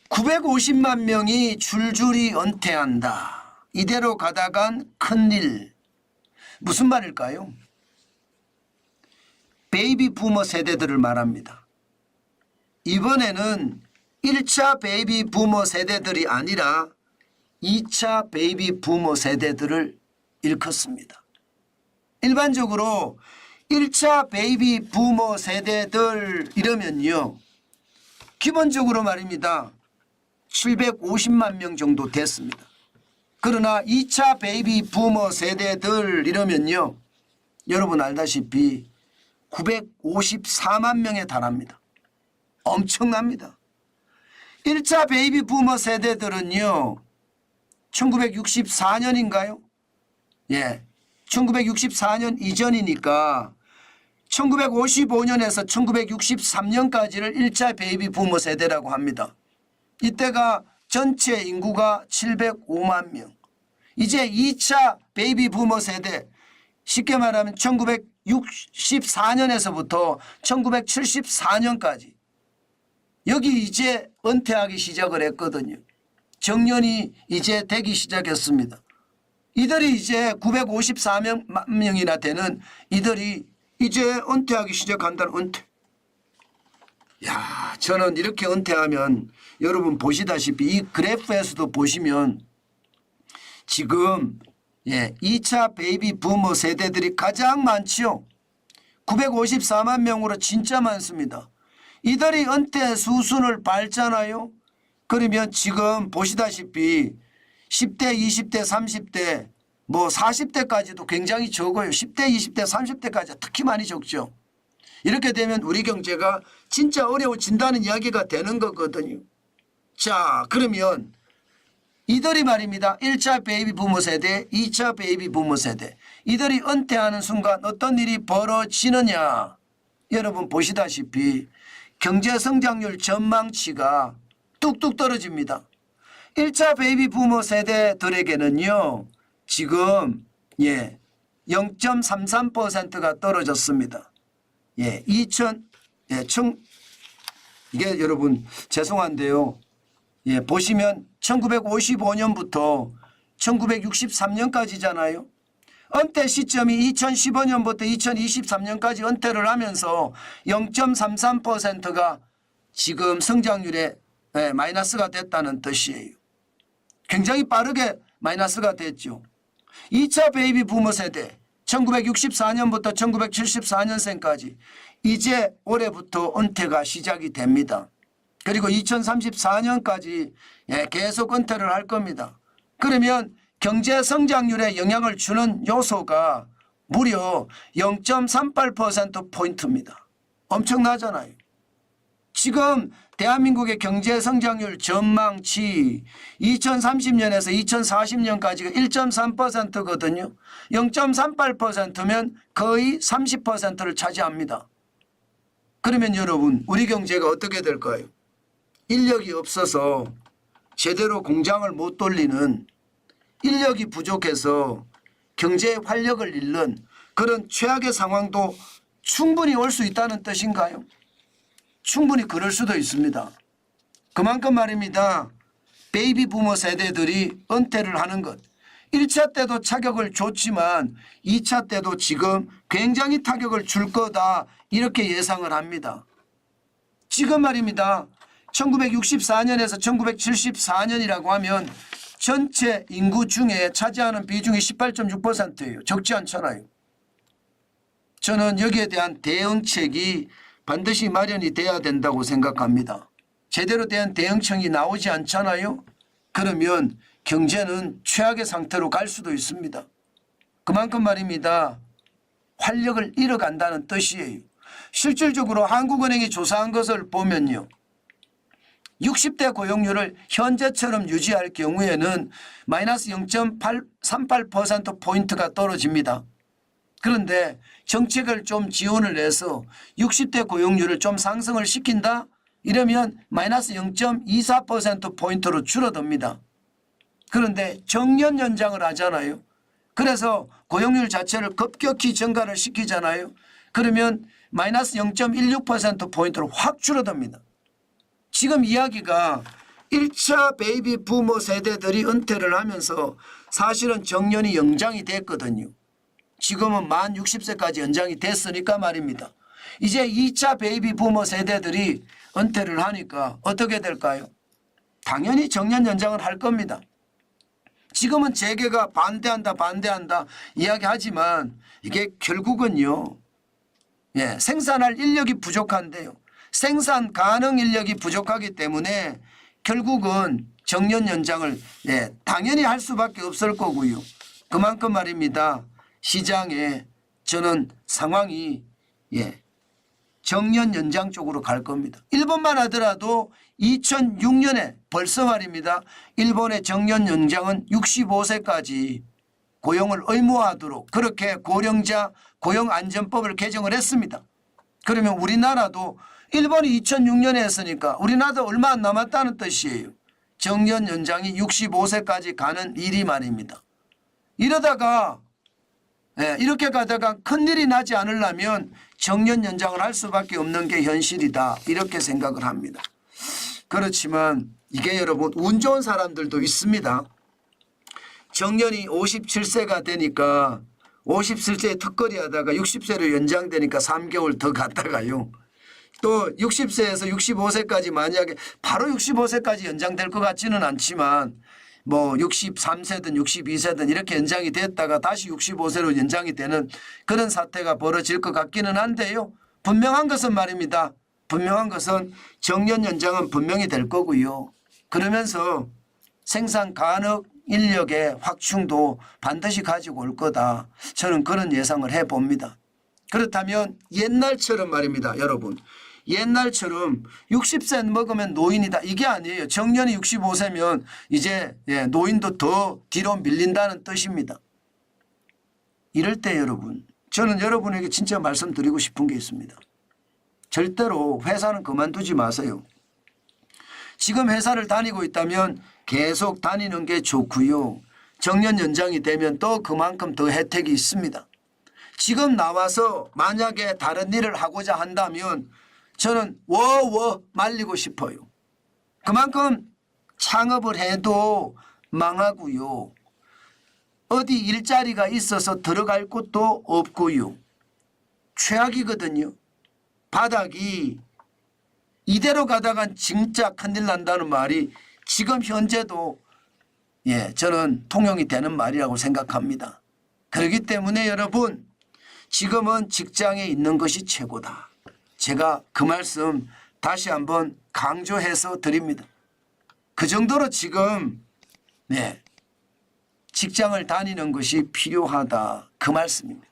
950만 명이 줄줄이 은퇴한다. 이대로 가다간 큰일. 무슨 말일까요? 베이비 부머 세대들을 말합니다. 이번에는 1차 베이비 부머 세대들이 아니라 2차 베이비 부머 세대들을 일컫습니다. 일반적으로 1차 베이비 부머 세대들 이러면요, 기본적으로 말입니다, 750만 명 정도 됐습니다. 그러나 2차 베이비 부머 세대들 이러면요, 여러분 알다시피 954만 명에 달합니다. 엄청납니다. 1차 베이비 부머 세대들은요, 1964년인가요? 예, 1964년 이전이니까 1955년에서 1963년까지를 1차 베이비 부머 세대라고 합니다. 이때가 전체 인구가 705만 명. 이제 2차 베이비 부머 세대, 쉽게 말하면 1964년에서부터 1974년까지 여기 이제 은퇴하기 시작을 했거든요. 정년이 이제 되기 시작했습니다. 이들이 이제 954만 명이나 되는 이들이 이제 은퇴하기 시작한다는 은퇴. 야, 저는 이렇게 은퇴하면 여러분 보시다시피 이 그래프에서도 보시면 지금 2차 베이비 부머 세대들이 가장 많지요. 954만 명으로 진짜 많습니다. 이들이 은퇴 수순을 밟잖아요. 그러면 지금 보시다시피 10대, 20대, 30대, 뭐 40대까지도 굉장히 적어요. 10대, 20대, 30대까지 특히 많이 적죠. 이렇게 되면 우리 경제가 진짜 어려워진다는 이야기가 되는 거거든요. 자, 그러면 이들이 말입니다. 1차 베이비 부머 세대, 2차 베이비 부머 세대. 이들이 은퇴하는 순간 어떤 일이 벌어지느냐. 여러분 보시다시피 경제 성장률 전망치가 뚝뚝 떨어집니다. 1차 베이비 부머 세대들에게는요, 지금 0.33%가 떨어졌습니다. 이게 여러분 죄송한데요. 보시면 1955년부터 1963년까지잖아요. 은퇴 시점이 2015년부터 2023년까지 은퇴를 하면서 0.33%가 지금 성장률에 마이너스가 됐다는 뜻이에요. 굉장히 빠르게 마이너스가 됐죠. 2차 베이비 부머 세대 1964년부터 1974년생까지 이제 올해부터 은퇴가 시작이 됩니다. 그리고 2034년까지 계속 은퇴를 할 겁니다. 그러면 경제 성장률에 영향을 주는 요소가 무려 0.38%포인트입니다. 엄청나잖아요. 지금 대한민국의 경제 성장률 전망치 2030년에서 2040년까지가 1.3%거든요. 0.38%면 거의 30%를 차지합니다. 그러면 여러분 우리 경제가 어떻게 될까요? 인력이 없어서 제대로 공장을 못 돌리는, 인력이 부족해서 경제의 활력을 잃는 그런 최악의 상황도 충분히 올 수 있다는 뜻인가요? 충분히 그럴 수도 있습니다. 그만큼 말입니다. 베이비 부머 세대들이 은퇴를 하는 것. 1차 때도 타격을 줬지만 2차 때도 지금 굉장히 타격을 줄 거다 이렇게 예상을 합니다. 지금 말입니다. 1964년에서 1974년이라고 하면 전체 인구 중에 차지하는 비중이 18.6%예요. 적지 않잖아요. 저는 여기에 대한 대응책이 반드시 마련이 돼야 된다고 생각합니다. 제대로 된 대응책이 나오지 않잖아요. 그러면 경제는 최악의 상태로 갈 수도 있습니다. 그만큼 말입니다. 활력을 잃어간다는 뜻이에요. 실질적으로 한국은행이 조사한 것을 보면요. 60대 고용률을 현재처럼 유지할 경우에는 마이너스 0.38%포인트가 떨어집니다. 그런데 정책을 좀 지원을 해서 60대 고용률을 좀 상승을 시킨다? 이러면 마이너스 0.24%포인트로 줄어듭니다. 그런데 정년 연장을 하잖아요. 그래서 고용률 자체를 급격히 증가를 시키잖아요. 그러면 마이너스 0.16%포인트로 확 줄어듭니다. 지금 이야기가 1차 베이비 부모 세대들이 은퇴를 하면서 사실은 정년이 연장이 됐거든요. 지금은 만 60세까지 연장이 됐으니까 말입니다. 이제 2차 베이비 부모 세대들이 은퇴를 하니까 어떻게 될까요? 당연히 정년 연장을 할 겁니다. 지금은 재계가 반대한다 이야기하지만 이게 결국은요. 생산할 인력이 부족한데요. 생산 가능 인력이 부족하기 때문에 결국은 정년 연장을 당연히 할 수밖에 없을 거고요. 그만큼 말입니다. 시장에 저는 상황이 정년 연장 쪽으로 갈 겁니다. 일본만 하더라도 2006년에 벌써 말입니다. 일본의 정년 연장은 65세까지 고용을 의무화하도록 그렇게 고령자 고용안전법을 개정을 했습니다. 그러면 우리나라도 일본이 2006년에 했으니까 우리나라도 얼마 안 남았다는 뜻이에요. 정년 연장이 65세까지 가는 일이 말입니다. 이러다가 이렇게 가다가 큰일이 나지 않으려면 정년 연장을 할 수밖에 없는 게 현실이다. 이렇게 생각을 합니다. 그렇지만 이게 여러분 운 좋은 사람들도 있습니다. 정년이 57세가 되니까 57세에 턱걸이 하다가 60세로 연장되니까 3개월 더 갔다가요. 또 60세에서 65세까지 만약에 바로 65세까지 연장될 것 같지는 않지만 뭐 63세든 62세든 이렇게 연장이 됐다가 다시 65세로 연장이 되는 그런 사태가 벌어질 것 같기는 한데요. 분명한 것은 말입니다. 분명한 것은 정년 연장은 분명히 될 거고요. 그러면서 생산 가능 인력의 확충도 반드시 가지고 올 거다. 저는 그런 예상을 해봅니다. 그렇다면 옛날처럼 말입니다. 여러분. 옛날처럼 60세 먹으면 노인이다. 이게 아니에요. 정년이 65세면 이제 노인도 더 뒤로 밀린다는 뜻입니다. 이럴 때 여러분 저는 여러분에게 진짜 말씀드리고 싶은 게 있습니다. 절대로 회사는 그만두지 마세요. 지금 회사를 다니고 있다면 계속 다니는 게 좋고요. 정년 연장이 되면 또 그만큼 더 혜택이 있습니다. 지금 나와서 만약에 다른 일을 하고자 한다면 저는 워워 말리고 싶어요. 그만큼 창업을 해도 망하고요. 어디 일자리가 있어서 들어갈 곳도 없고요. 최악이거든요. 바닥이 이대로 가다간 진짜 큰일 난다는 말이 지금 현재도 저는 통용이 되는 말이라고 생각합니다. 그렇기 때문에 여러분 지금은 직장에 있는 것이 최고다. 제가 그 말씀 다시 한번 강조해서 드립니다. 그 정도로 지금 직장을 다니는 것이 필요하다. 그 말씀입니다.